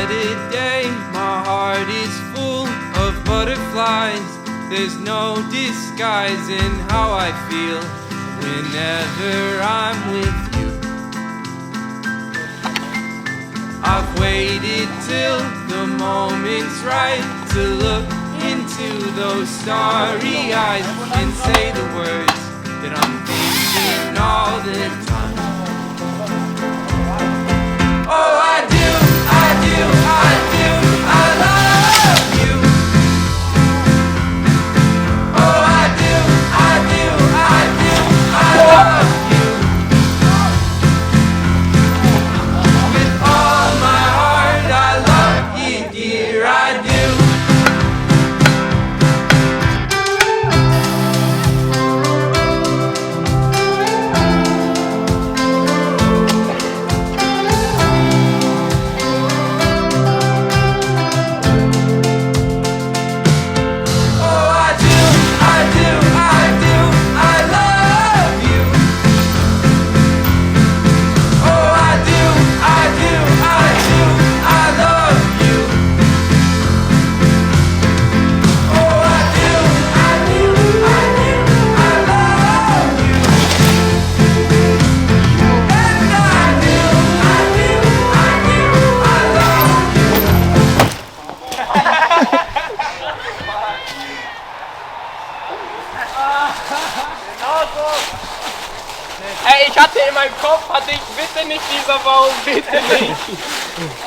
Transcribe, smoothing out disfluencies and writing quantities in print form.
What a day, my heart is full of butterflies. There's no disguising how I feel whenever I'm with you. I've waited till the moment's right to look into those starry eyes and say the words that I'm thinking all the time. Oh, I do, I do, I do, I love you. Oh, I do, I do, I do, I love you. With all my heart, I love you, dear, I do. Ey, ich hatte in meinem Kopf, bitte nicht dieser Baum, bitte nicht.